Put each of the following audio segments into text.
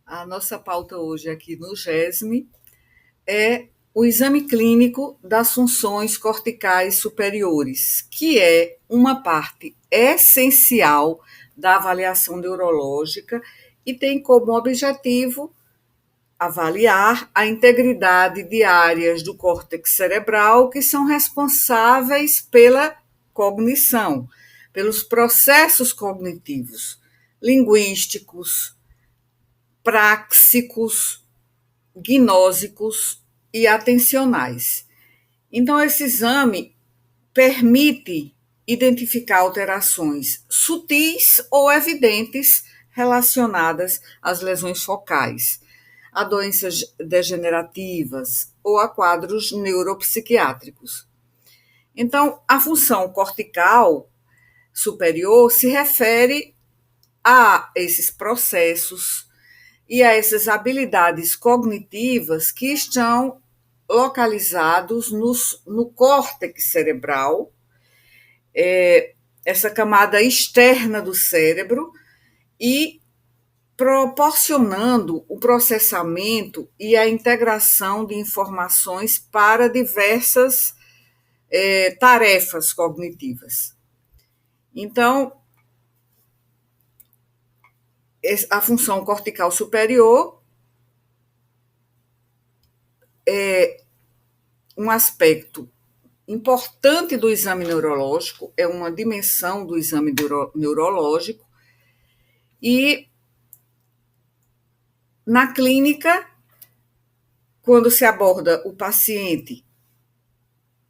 A nossa pauta hoje aqui no GESM é o exame clínico das funções corticais superiores, que é uma parte essencial da avaliação neurológica e tem como objetivo avaliar a integridade de áreas do córtex cerebral que são responsáveis pela cognição, pelos processos cognitivos, linguísticos, práxicos, gnósicos e atencionais. Então, esse exame permite identificar alterações sutis ou evidentes relacionadas às lesões focais, a doenças degenerativas ou a quadros neuropsiquiátricos. Então, a função cortical superior se refere a esses processos e a essas habilidades cognitivas que estão localizados no córtex cerebral, essa camada externa do cérebro, e proporcionando o processamento e a integração de informações para diversas tarefas cognitivas. Então, a função cortical superior é um aspecto importante do exame neurológico, é uma dimensão do exame neurológico, e na clínica, quando se aborda o paciente,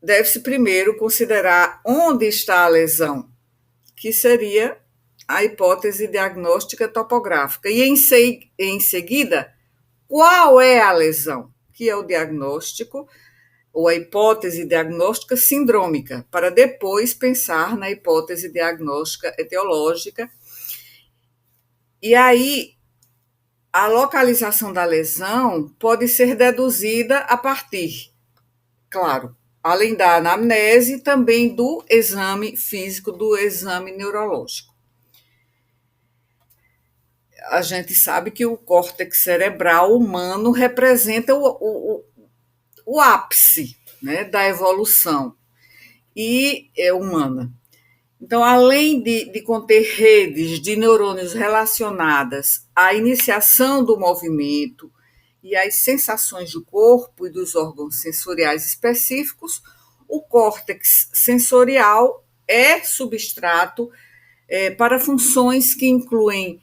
deve-se primeiro considerar onde está a lesão, que seria a hipótese diagnóstica topográfica, e em seguida, qual é a lesão, que é o diagnóstico, ou a hipótese diagnóstica sindrômica, para depois pensar na hipótese diagnóstica etiológica. E aí, a localização da lesão pode ser deduzida a partir, claro, além da anamnese, também do exame físico, do exame neurológico. A gente sabe que o córtex cerebral humano representa o ápice, né, da evolução e é humana. Então, além de conter redes de neurônios relacionadas à iniciação do movimento e às sensações do corpo e dos órgãos sensoriais específicos, o córtex sensorial é substrato para funções que incluem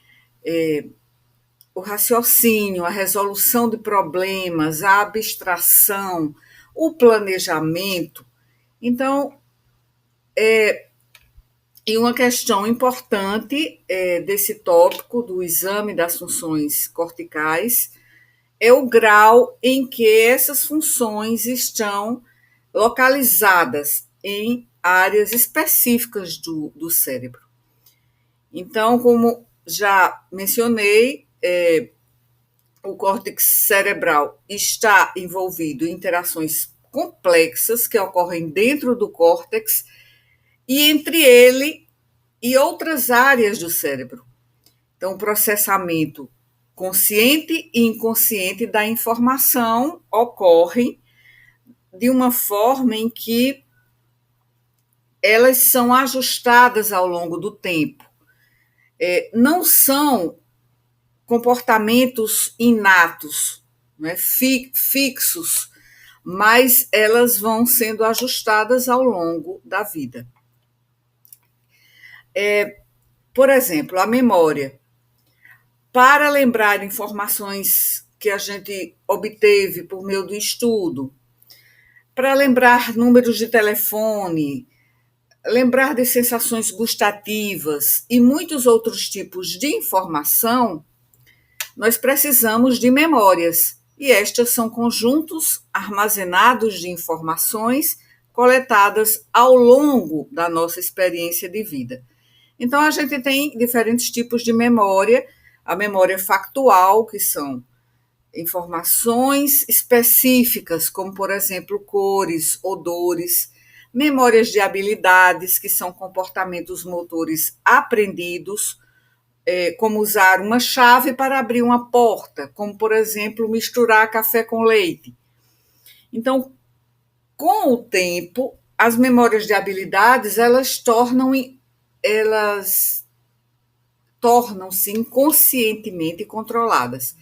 o raciocínio, a resolução de problemas, a abstração, o planejamento. Então, e uma questão importante desse tópico do exame das funções corticais é o grau em que essas funções estão localizadas em áreas específicas do cérebro. Então, como já mencionei, o córtex cerebral está envolvido em interações complexas que ocorrem dentro do córtex e entre ele e outras áreas do cérebro. Então, o processamento consciente e inconsciente da informação ocorre de uma forma em que elas são ajustadas ao longo do tempo. Não são comportamentos inatos, né, fixos, mas elas vão sendo ajustadas ao longo da vida. Por exemplo, a memória. Para lembrar informações que a gente obteve por meio do estudo, para lembrar números de telefone, lembrar de sensações gustativas e muitos outros tipos de informação, nós precisamos de memórias, e estas são conjuntos armazenados de informações coletadas ao longo da nossa experiência de vida. Então, a gente tem diferentes tipos de memória, a memória factual, que são informações específicas, como, por exemplo, cores, odores, memórias de habilidades, que são comportamentos motores aprendidos, como usar uma chave para abrir uma porta, como, por exemplo, misturar café com leite. Então, com o tempo, as memórias de habilidades, elas tornam-se inconscientemente controladas.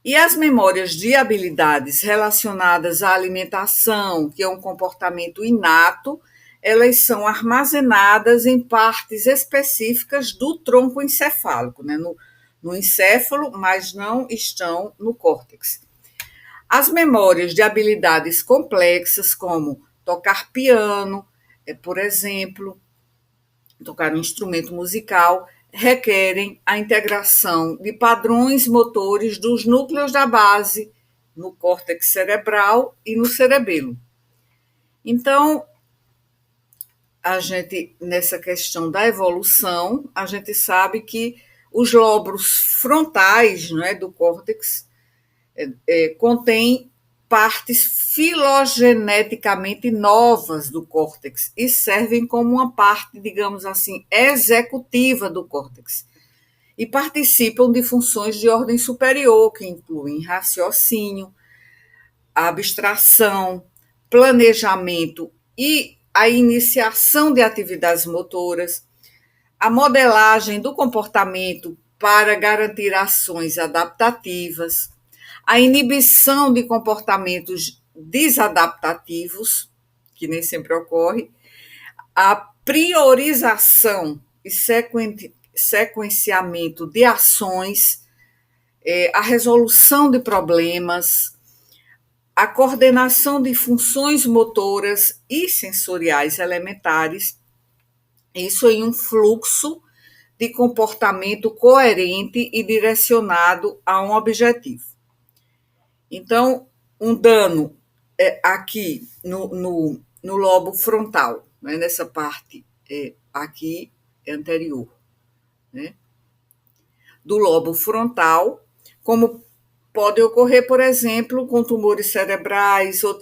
E as memórias de habilidades relacionadas à alimentação, que é um comportamento inato, elas são armazenadas em partes específicas do tronco encefálico, né? No encéfalo, mas não estão no córtex. As memórias de habilidades complexas, como tocar piano, por exemplo, tocar um instrumento musical, requerem a integração de padrões motores dos núcleos da base no córtex cerebral e no cerebelo. Então, a gente, nessa questão da evolução, a gente sabe que os lóbulos frontais, né, do córtex contêm partes filogeneticamente novas do córtex e servem como uma parte, digamos assim, executiva do córtex. E participam de funções de ordem superior, que incluem raciocínio, abstração, planejamento e a iniciação de atividades motoras, a modelagem do comportamento para garantir ações adaptativas, a inibição de comportamentos desadaptativos, que nem sempre ocorre, a priorização e sequenciamento de ações, a resolução de problemas, a coordenação de funções motoras e sensoriais elementares, isso em um fluxo de comportamento coerente e direcionado a um objetivo. Então, um dano aqui no lobo frontal, né, nessa parte aqui anterior, né, do lobo frontal, como pode ocorrer, por exemplo, com tumores cerebrais ou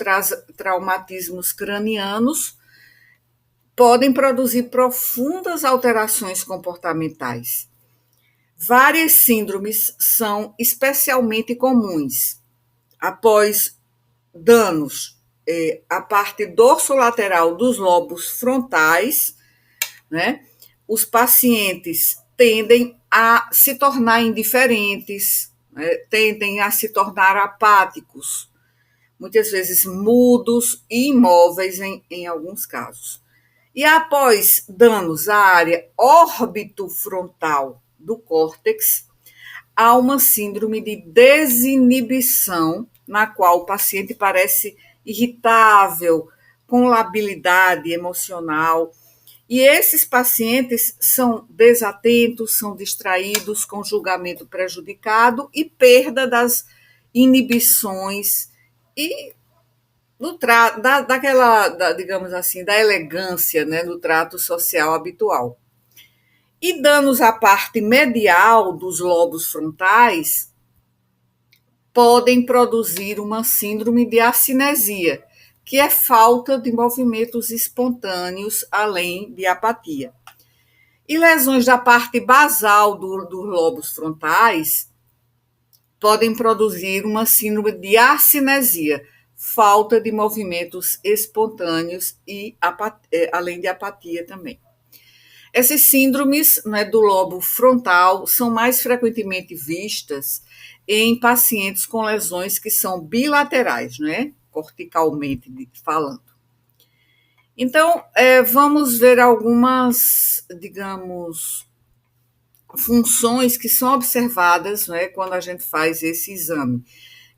traumatismos cranianos, podem produzir profundas alterações comportamentais. Várias síndromes são especialmente comuns. Após danos à parte dorsolateral dos lobos frontais, né, os pacientes tendem a se tornar indiferentes, né, tendem a se tornar apáticos, muitas vezes mudos e imóveis em alguns casos. E após danos à área órbito-frontal do córtex, há uma síndrome de desinibição, na qual o paciente parece irritável, com labilidade emocional. E esses pacientes são desatentos, são distraídos, com julgamento prejudicado e perda das inibições e digamos assim, da elegância, né, no trato social habitual. E danos à parte medial dos lobos frontais podem produzir uma síndrome de acinesia, que é falta de movimentos espontâneos, além de apatia. E lesões da parte basal dos lobos frontais podem produzir uma síndrome de acinesia, falta de movimentos espontâneos e além de apatia também. Essas síndromes, né, do lobo frontal são mais frequentemente vistas em pacientes com lesões que são bilaterais, né, corticalmente falando. Então, vamos ver algumas, digamos, funções que são observadas, né, quando a gente faz esse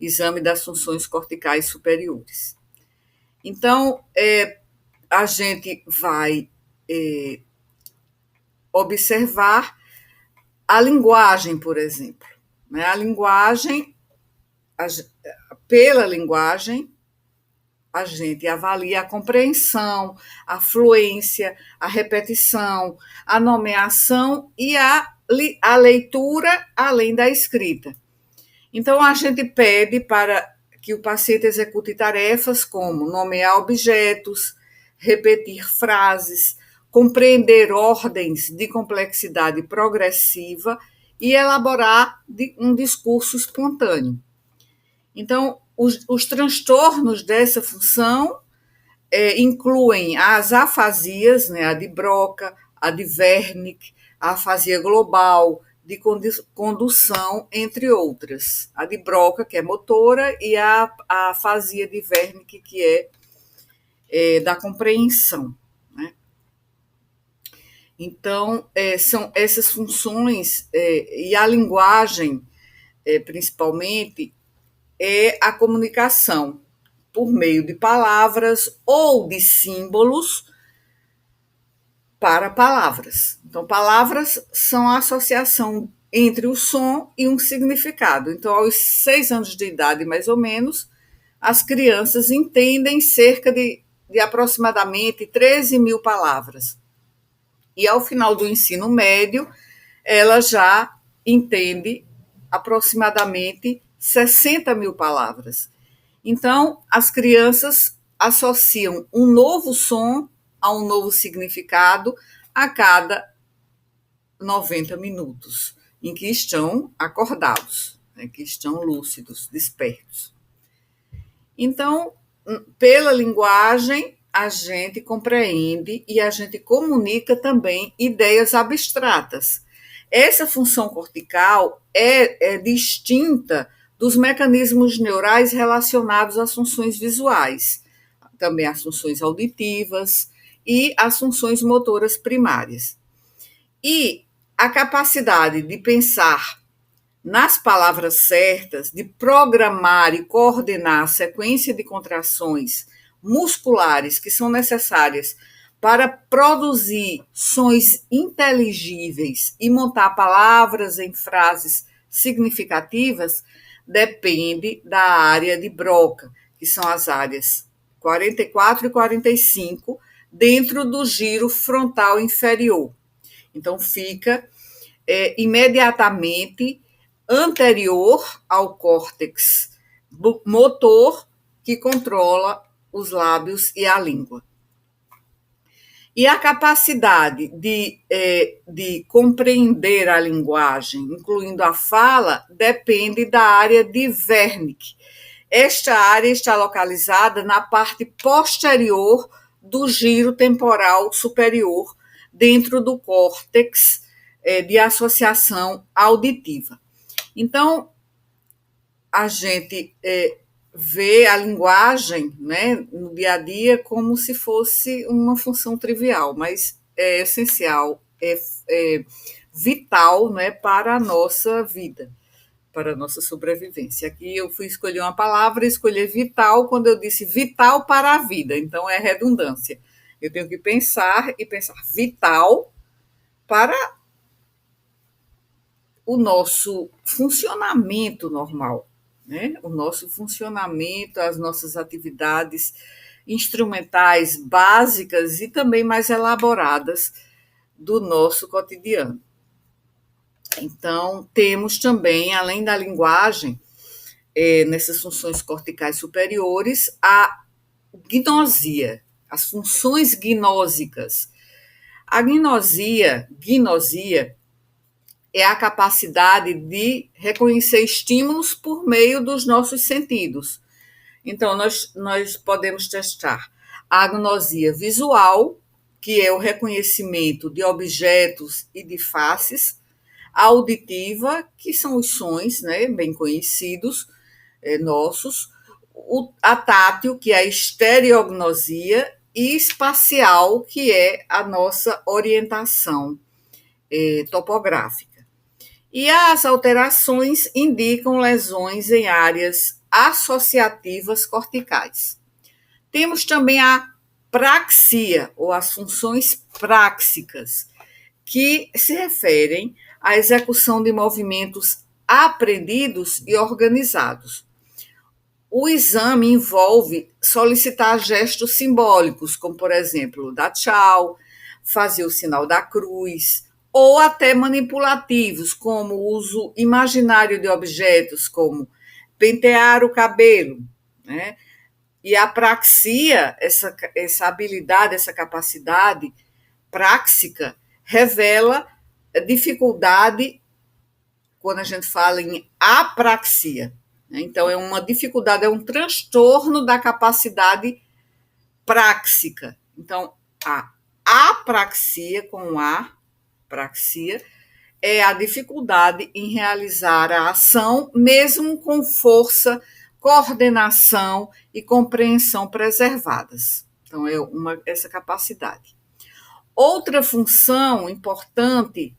exame das funções corticais superiores. Então, a gente vai observar a linguagem, por exemplo. Né? A linguagem, pela linguagem, a gente avalia a compreensão, a fluência, a repetição, a nomeação e a leitura além da escrita. Então, a gente pede para que o paciente execute tarefas como nomear objetos, repetir frases, compreender ordens de complexidade progressiva e elaborar um discurso espontâneo. Então, os transtornos dessa função incluem as afasias, né, a de Broca, a de Wernicke, a afasia global, de condução, entre outras. A de Broca, que é motora, e a afasia de Wernicke, que é da compreensão. Né? Então, são essas funções, e a linguagem, principalmente, é a comunicação por meio de palavras ou de símbolos para palavras. Então, palavras são a associação entre o som e um significado. Então, aos 6 anos de idade, mais ou menos, as crianças entendem cerca de aproximadamente 13 mil palavras. E ao final do ensino médio, ela já entende aproximadamente 60 mil palavras. Então, as crianças associam um novo som a um novo significado a cada 90 minutos, em que estão acordados, né, que estão lúcidos, despertos. Então, pela linguagem, a gente compreende e a gente comunica também ideias abstratas. Essa função cortical é distinta dos mecanismos neurais relacionados às funções visuais, também às funções auditivas e às funções motoras primárias. E a capacidade de pensar nas palavras certas, de programar e coordenar a sequência de contrações musculares que são necessárias para produzir sons inteligíveis e montar palavras em frases significativas, depende da área de Broca, que são as áreas 44 e 45, dentro do giro frontal inferior. Então, fica imediatamente anterior ao córtex motor, que controla os lábios e a língua. E a capacidade de compreender a linguagem, incluindo a fala, depende da área de Wernicke. Esta área está localizada na parte posterior do giro temporal superior, dentro do córtex de associação auditiva. Então, a gente vê a linguagem, né, no dia a dia como se fosse uma função trivial, mas é essencial, é vital, né, para a nossa vida, para a nossa sobrevivência. Aqui eu fui escolher uma palavra, escolher vital, quando eu disse vital para a vida, então é redundância. Eu tenho que pensar vital para o nosso funcionamento normal, né? O nosso funcionamento, as nossas atividades instrumentais básicas e também mais elaboradas do nosso cotidiano. Então, temos também, além da linguagem, nessas funções corticais superiores, a gnosia, as funções gnósicas. A gnosia é a capacidade de reconhecer estímulos por meio dos nossos sentidos. Então, nós podemos testar a agnosia visual, que é o reconhecimento de objetos e de faces, a auditiva, que são os sons, né, bem conhecidos, nossos, a tátil, que é a estereognosia, e espacial, que é a nossa orientação topográfica. E as alterações indicam lesões em áreas associativas corticais. Temos também a praxia, ou as funções práxicas, que se referem à execução de movimentos aprendidos e organizados. O exame envolve solicitar gestos simbólicos, como, por exemplo, dar tchau, fazer o sinal da cruz, ou até manipulativos, como o uso imaginário de objetos, como pentear o cabelo, né? E a praxia, essa habilidade, essa capacidade, apráxica revela dificuldade quando a gente fala em apraxia. Então, é uma dificuldade, é um transtorno da capacidade práxica. Então, a apraxia, com A, praxia, é a dificuldade em realizar a ação, mesmo com força, coordenação e compreensão preservadas. Então, é essa capacidade. Outra função importante,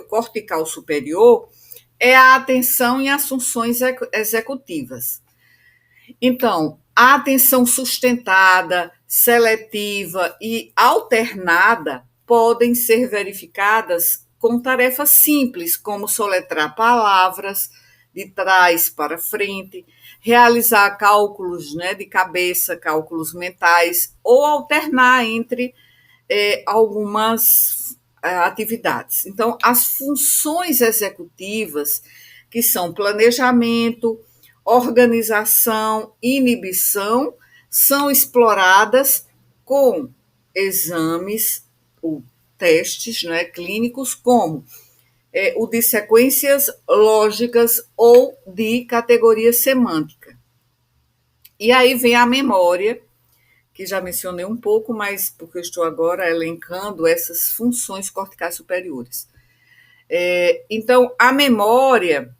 cortical superior, é a atenção e as funções executivas. Então, a atenção sustentada, seletiva e alternada podem ser verificadas com tarefas simples, como soletrar palavras de trás para frente, realizar cálculos, né, de cabeça, cálculos mentais, ou alternar entre algumas atividades. Então, as funções executivas, que são planejamento, organização, inibição, são exploradas com exames ou testes, né, clínicos, como o de sequências lógicas ou de categoria semântica. E aí vem a memória, que já mencionei um pouco, mas porque eu estou agora elencando essas funções corticais superiores. Então, a memória,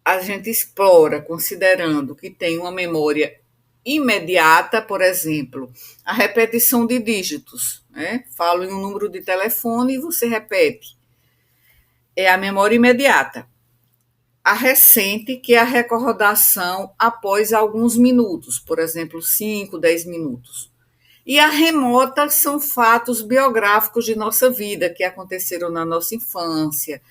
a gente explora considerando que tem uma memória imediata, por exemplo, a repetição de dígitos, né? Falo em um número de telefone e você repete. É a memória imediata. A recente, que é a recordação após alguns minutos, por exemplo, 5, 10 minutos. E a remota são fatos biográficos de nossa vida, que aconteceram na nossa infância,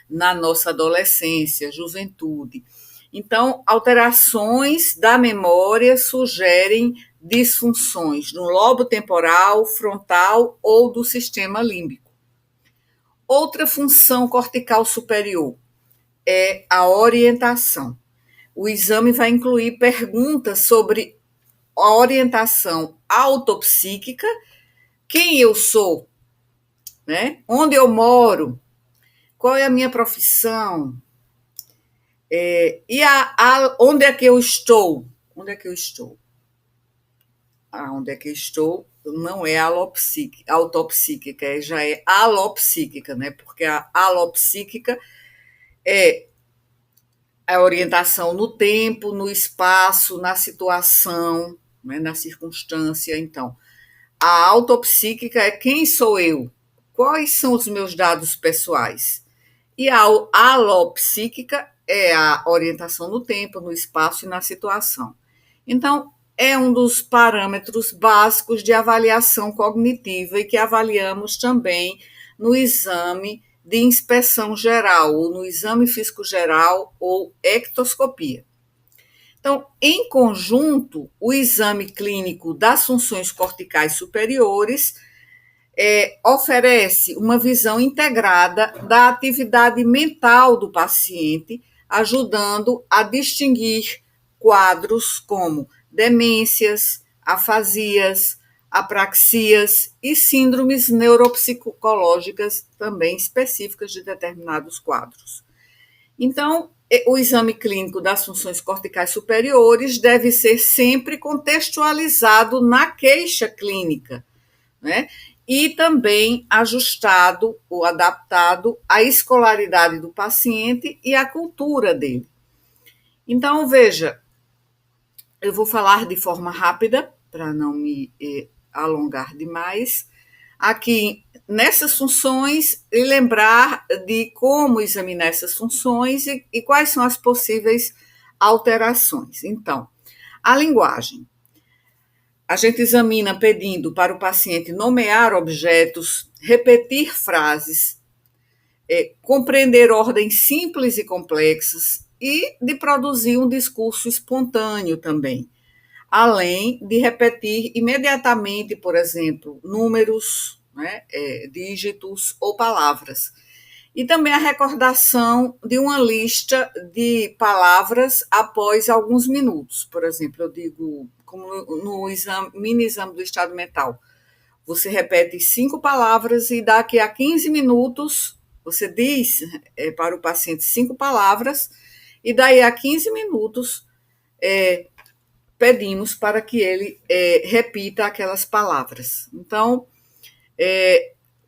na nossa adolescência, juventude. Então, alterações da memória sugerem disfunções no lobo temporal, frontal ou do sistema límbico. Outra função cortical superior é a orientação. O exame vai incluir perguntas sobre a orientação autopsíquica, quem eu sou, né? Onde eu moro, qual é a minha profissão, e onde é que eu estou? Onde é que eu estou? Onde é que eu estou não é autopsíquica, já é alopsíquica, né? Porque a alopsíquica é a orientação no tempo, no espaço, na situação, né, na circunstância. Então, a autopsíquica é quem sou eu? Quais são os meus dados pessoais? E a alopsíquica é a orientação no tempo, no espaço e na situação. Então, é um dos parâmetros básicos de avaliação cognitiva e que avaliamos também no exame de inspeção geral, ou no exame físico geral ou ectoscopia. Então, em conjunto, o exame clínico das funções corticais superiores oferece uma visão integrada da atividade mental do paciente, ajudando a distinguir quadros como demências, afasias, apraxias e síndromes neuropsicológicas também específicas de determinados quadros. Então, o exame clínico das funções corticais superiores deve ser sempre contextualizado na queixa clínica, né? E também ajustado ou adaptado à escolaridade do paciente e à cultura dele. Então, veja, eu vou falar de forma rápida, para não me alongar demais, aqui nessas funções e lembrar de como examinar essas funções e quais são as possíveis alterações. Então, a linguagem. A gente examina pedindo para o paciente nomear objetos, repetir frases, compreender ordens simples e complexas e de produzir um discurso espontâneo também, além de repetir imediatamente, por exemplo, números, né, dígitos ou palavras. E também a recordação de uma lista de palavras após alguns minutos. Por exemplo, eu digo como no mini exame do estado mental. Você repete 5 palavras e daqui a 15 minutos você diz para o paciente 5 palavras e daí a 15 minutos pedimos para que ele repita aquelas palavras. Então,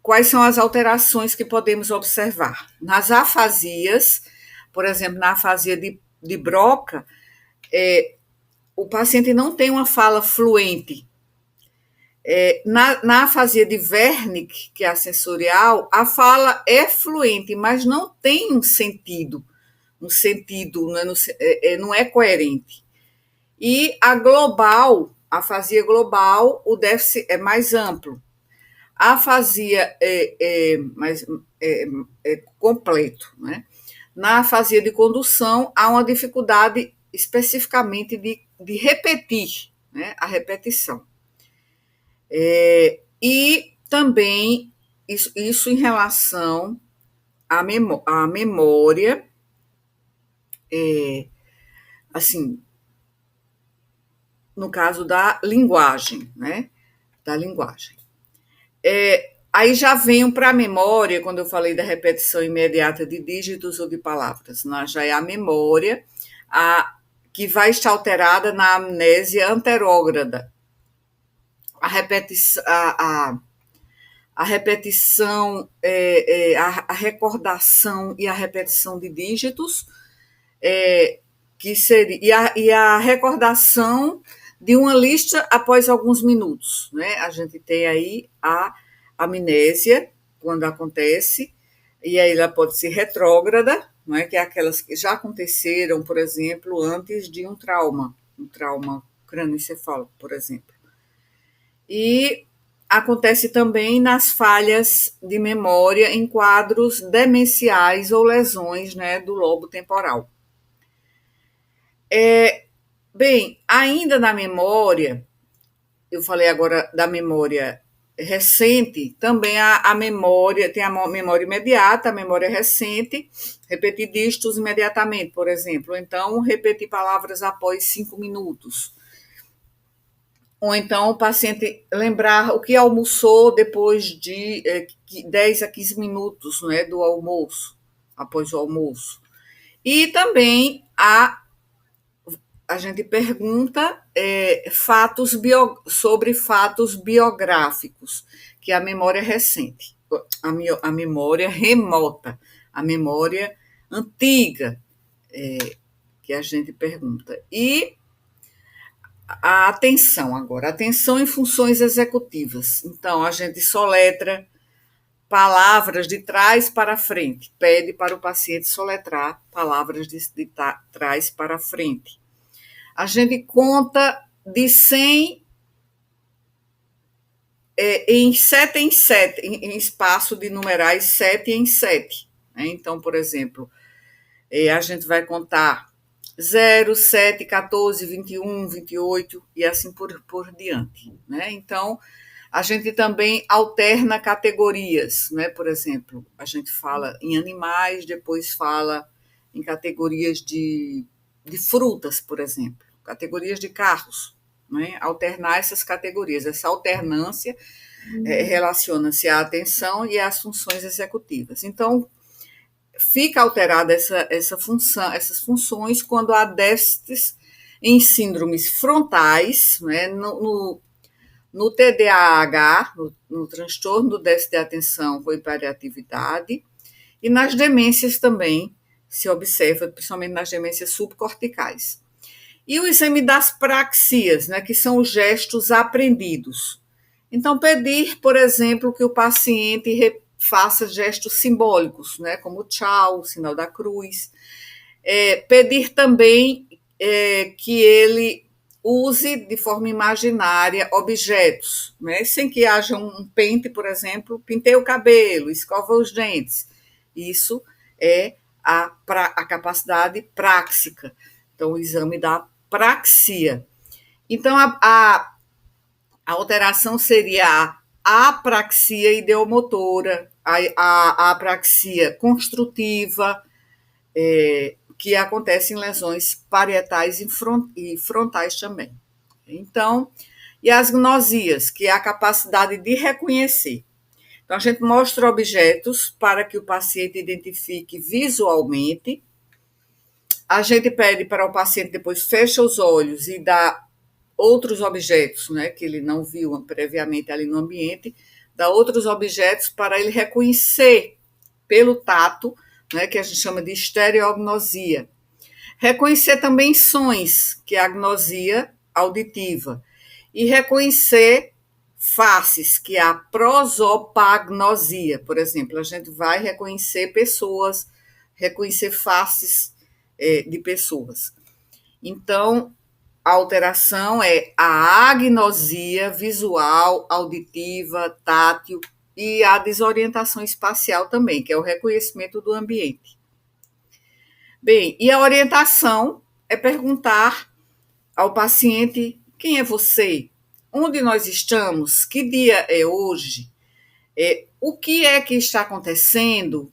quais são as alterações que podemos observar? Nas afasias, por exemplo, na afasia de Broca, o paciente não tem uma fala fluente. Na afasia de Wernicke, que é a sensorial, a fala é fluente, mas não tem um sentido, não é coerente. E a global, a afasia global, o déficit é mais amplo. A afasia é completo, né? Na afasia de condução, há uma dificuldade especificamente de repetir, né? A repetição. E também isso em relação à memória, assim, no caso da linguagem, né? Da linguagem. Aí já venho para a memória, quando eu falei da repetição imediata de dígitos ou de palavras, né? Já é a memória que vai estar alterada na amnésia anterógrada. A repetição, a recordação e a repetição de dígitos, que seria, e a recordação de uma lista após alguns minutos, né? A gente tem aí a amnésia, quando acontece, e aí ela pode ser retrógrada, não é? Que é aquelas que já aconteceram, por exemplo, antes de um trauma crânioencefálico, por exemplo. E acontece também nas falhas de memória em quadros demenciais ou lesões, né, do lobo temporal. Bem, ainda na memória, eu falei agora da memória recente, também a memória, tem a memória imediata, a memória recente, repetir dígitos imediatamente, por exemplo. Então, repetir palavras após 5 minutos. Ou então o paciente lembrar o que almoçou depois de 10 a 15 minutos, né, do almoço, após o almoço. E também a gente pergunta sobre fatos biográficos, que é a memória recente, a memória remota, a memória antiga, que a gente pergunta. E a atenção agora, atenção em funções executivas. Então, a gente soletra palavras de trás para frente, pede para o paciente soletrar palavras de trás para frente. A gente conta de 100 em 7 em 7, em espaço de numerais 7 em 7. Né? Então, por exemplo, a gente vai contar 0, 7, 14, 21, 28 e assim por diante. Né? Então, a gente também alterna categorias. Né? Por exemplo, a gente fala em animais, depois fala em categorias de frutas, por exemplo, categorias de carros. Né? Alternar essas categorias. Essa alternância relaciona-se à atenção e às funções executivas. Então, fica alterada essa função, essas funções quando há déficits em síndromes frontais, né, no TDAH, no transtorno do déficit de atenção com hiperatividade, e nas demências também se observa, principalmente nas demências subcorticais. E o exame das praxias, né, que são os gestos aprendidos. Então, pedir, por exemplo, que o paciente faça gestos simbólicos, né, como o tchau, o sinal da cruz. Pedir também que ele use de forma imaginária objetos, né, sem que haja um pente, por exemplo, pintei o cabelo, escova os dentes. Isso é a capacidade práxica. Então, o exame da praxia. Então, a alteração seria a apraxia ideomotora, a apraxia construtiva, que acontece em lesões parietais e frontais também. Então, e as gnosias, que é a capacidade de reconhecer. Então, a gente mostra objetos para que o paciente identifique visualmente. A gente pede para o paciente depois fecha os olhos e dá outros objetos, né, que ele não viu previamente ali no ambiente, dá outros objetos para ele reconhecer pelo tato, né, que a gente chama de estereognosia. Reconhecer também sons, que é a gnosia auditiva. E reconhecer faces, que é a prosopagnosia. Por exemplo, a gente vai reconhecer pessoas, reconhecer faces de pessoas. Então, a alteração é a agnosia visual, auditiva, tátil e a desorientação espacial também, que é o reconhecimento do ambiente. Bem, e a orientação é perguntar ao paciente quem é você, onde nós estamos, que dia é hoje, o que é que está acontecendo,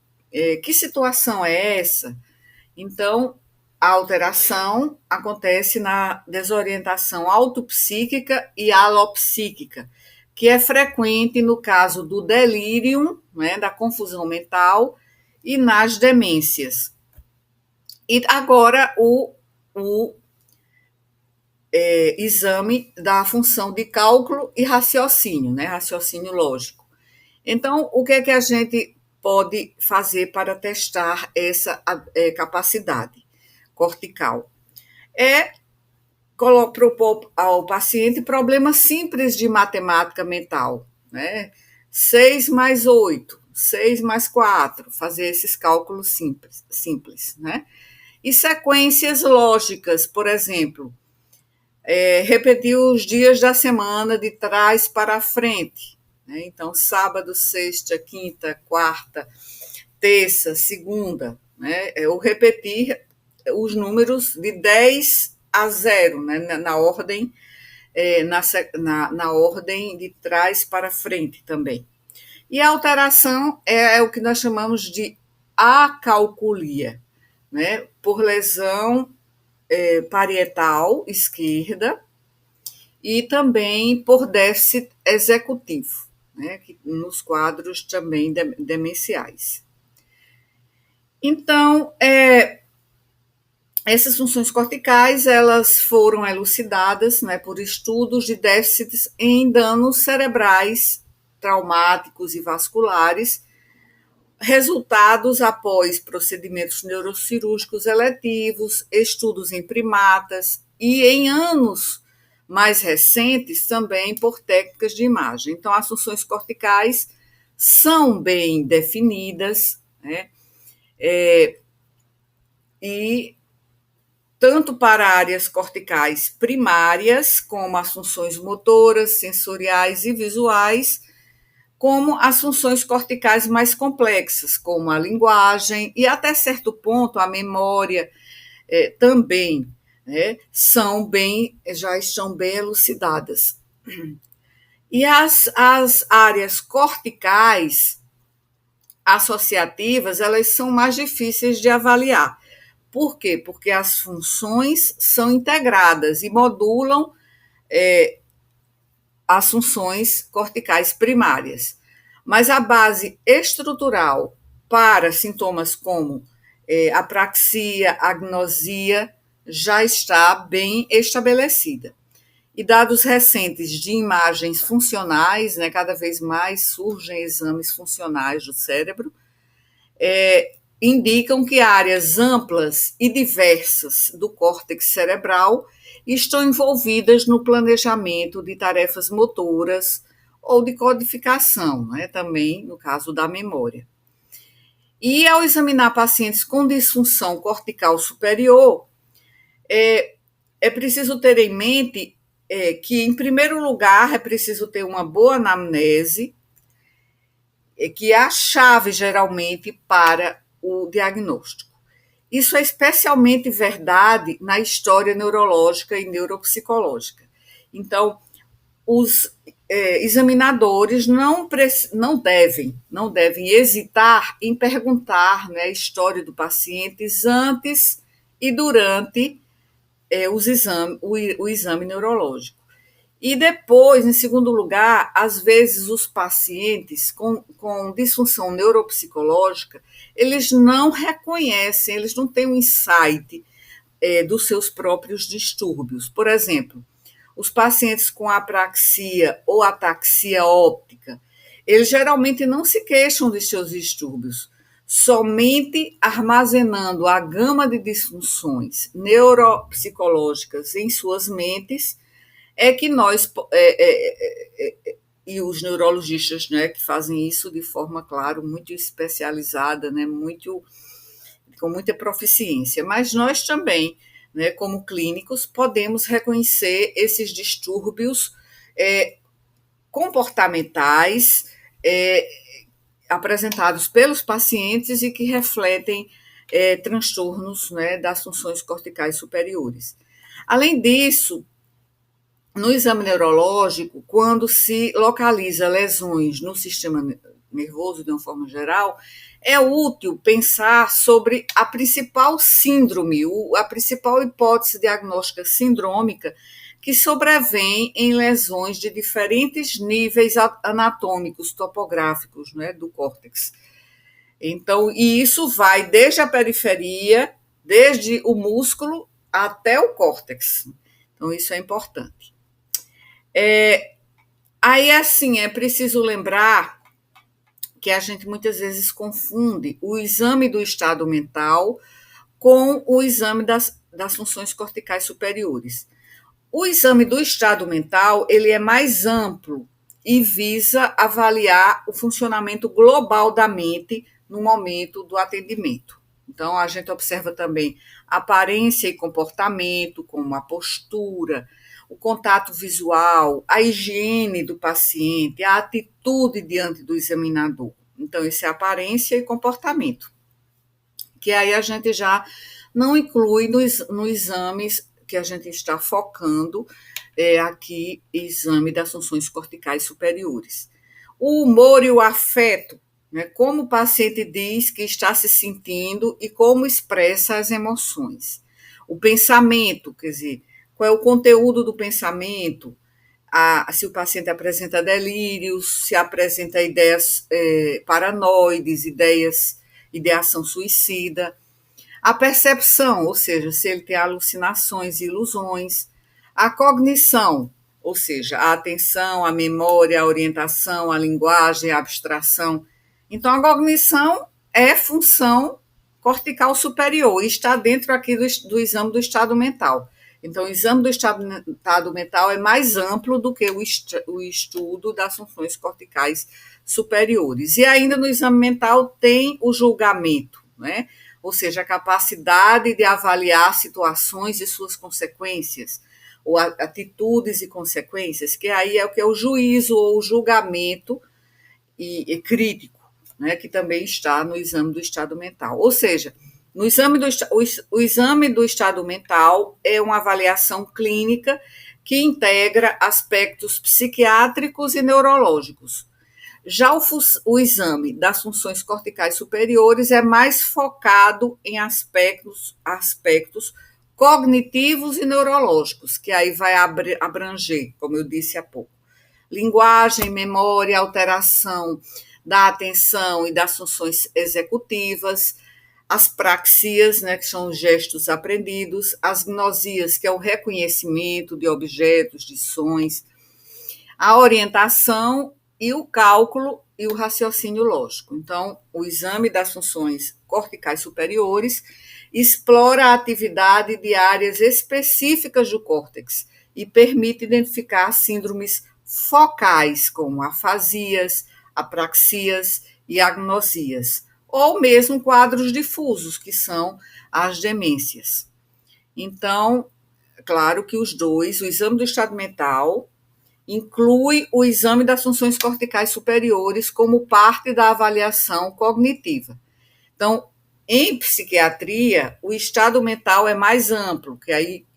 que situação é essa. Então, a alteração acontece na desorientação autopsíquica e alopsíquica, que é frequente no caso do delírio, né, da confusão mental, e nas demências. E agora o exame da função de cálculo e raciocínio, né, raciocínio lógico. Então, o que é que a gente pode fazer para testar essa capacidade cortical? É propor ao paciente problemas simples de matemática mental, né? 6 mais 8, 6 mais 4, fazer esses cálculos simples, né? E sequências lógicas, por exemplo, repetir os dias da semana de trás para frente, né? Então, sábado, sexta, quinta, quarta, terça, segunda, né? Ou repetir os números de 10 a 0, né? Na ordem, na ordem de trás para frente também. E a alteração é o que nós chamamos de acalculia, né? Por lesão parietal esquerda e também por déficit executivo, né? Nos quadros também demenciais. Então, essas funções corticais elas foram elucidadas, né, por estudos de déficits em danos cerebrais, traumáticos e vasculares, resultados após procedimentos neurocirúrgicos eletivos, estudos em primatas e em anos mais recentes também por técnicas de imagem. Então, as funções corticais são bem definidas, né, e tanto para áreas corticais primárias, como as funções motoras, sensoriais e visuais, como as funções corticais mais complexas, como a linguagem e, até certo ponto, a memória também, né, já estão bem elucidadas. E as áreas corticais associativas, elas são mais difíceis de avaliar. Por quê? Porque as funções são integradas e modulam as funções corticais primárias. Mas a base estrutural para sintomas como apraxia, agnosia, já está bem estabelecida. E dados recentes de imagens funcionais, né, cada vez mais surgem exames funcionais do cérebro, indicam que áreas amplas e diversas do córtex cerebral estão envolvidas no planejamento de tarefas motoras ou de codificação, né, também no caso da memória. E ao examinar pacientes com disfunção cortical superior, é preciso ter em mente que, em primeiro lugar, é preciso ter uma boa anamnese, que é a chave, geralmente, para o diagnóstico. Isso é especialmente verdade na história neurológica e neuropsicológica. Então, os examinadores não devem hesitar em perguntar, né, a história do paciente antes e durante o exame neurológico. E depois, em segundo lugar, às vezes os pacientes com disfunção neuropsicológica, eles não reconhecem, eles não têm um insight dos seus próprios distúrbios. Por exemplo, os pacientes com apraxia ou ataxia óptica, eles geralmente não se queixam de seus distúrbios, somente armazenando a gama de disfunções neuropsicológicas em suas mentes é que nós, e os neurologistas, né, que fazem isso de forma, claro, muito especializada, né, com muita proficiência, mas nós também, né, como clínicos, podemos reconhecer esses distúrbios comportamentais apresentados pelos pacientes e que refletem transtornos, né, das funções corticais superiores. Além disso, no exame neurológico, quando se localiza lesões no sistema nervoso de uma forma geral, é útil pensar sobre a principal síndrome, a principal hipótese diagnóstica sindrômica que sobrevém em lesões de diferentes níveis anatômicos, topográficos, né, do córtex. Então, e isso vai desde a periferia, desde o músculo até o córtex. Então, isso é importante. Aí, assim, é preciso lembrar que a gente muitas vezes confunde o exame do estado mental com o exame das funções corticais superiores. O exame do estado mental, ele é mais amplo e visa avaliar o funcionamento global da mente no momento do atendimento. Então, a gente observa também aparência e comportamento, como a postura, o contato visual, a higiene do paciente, a atitude diante do examinador. Então, isso é aparência e comportamento, que aí a gente já não inclui nos exames que a gente está focando aqui, exame das funções corticais superiores. O humor e o afeto, né, como o paciente diz que está se sentindo e como expressa as emoções. O pensamento, quer dizer, qual é o conteúdo do pensamento, se o paciente apresenta delírios, se apresenta ideias paranoides, ideação suicida. A percepção, ou seja, se ele tem alucinações e ilusões. A cognição, ou seja, a atenção, a memória, a orientação, a linguagem, a abstração. Então, a cognição é função cortical superior e está dentro aqui do exame do estado mental. Então, o exame do estado mental é mais amplo do que o estudo das funções corticais superiores. E ainda no exame mental tem o julgamento, né? Ou seja, a capacidade de avaliar situações e suas consequências, ou atitudes e consequências, que aí é o que é o juízo ou o julgamento e crítico, né, que também está no exame do estado mental. Ou seja, o exame do estado mental é uma avaliação clínica que integra aspectos psiquiátricos e neurológicos. Já o exame das funções corticais superiores é mais focado em aspectos cognitivos e neurológicos, que aí vai abranger, como eu disse há pouco, linguagem, memória, alteração da atenção e das funções executivas, as praxias, né, que são os gestos aprendidos, as gnosias, que é o reconhecimento de objetos, de sons, a orientação e o cálculo e o raciocínio lógico. Então, o exame das funções corticais superiores explora a atividade de áreas específicas do córtex e permite identificar síndromes focais, como afasias, apraxias e agnosias, ou mesmo quadros difusos, que são as demências. Então, claro que o exame do estado mental inclui o exame das funções corticais superiores como parte da avaliação cognitiva. Então, em psiquiatria, o estado mental é mais amplo, que aí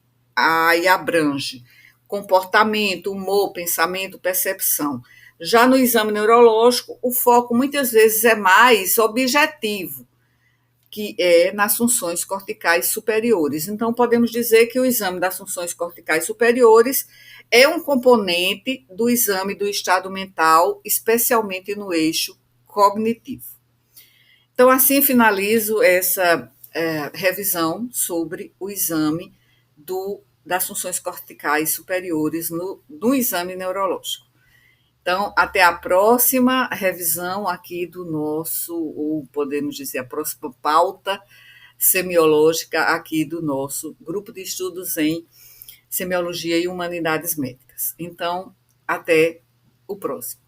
abrange comportamento, humor, pensamento, percepção. Já no exame neurológico, o foco muitas vezes é mais objetivo. que é nas funções corticais superiores. Então, podemos dizer que o exame das funções corticais superiores é um componente do exame do estado mental, especialmente no eixo cognitivo. Então, assim finalizo essa revisão sobre o exame das funções corticais superiores no exame neurológico. Então, até a próxima revisão aqui do nosso, ou podemos dizer, a próxima pauta semiológica aqui do nosso grupo de estudos em semiologia e humanidades médicas. Então, até o próximo.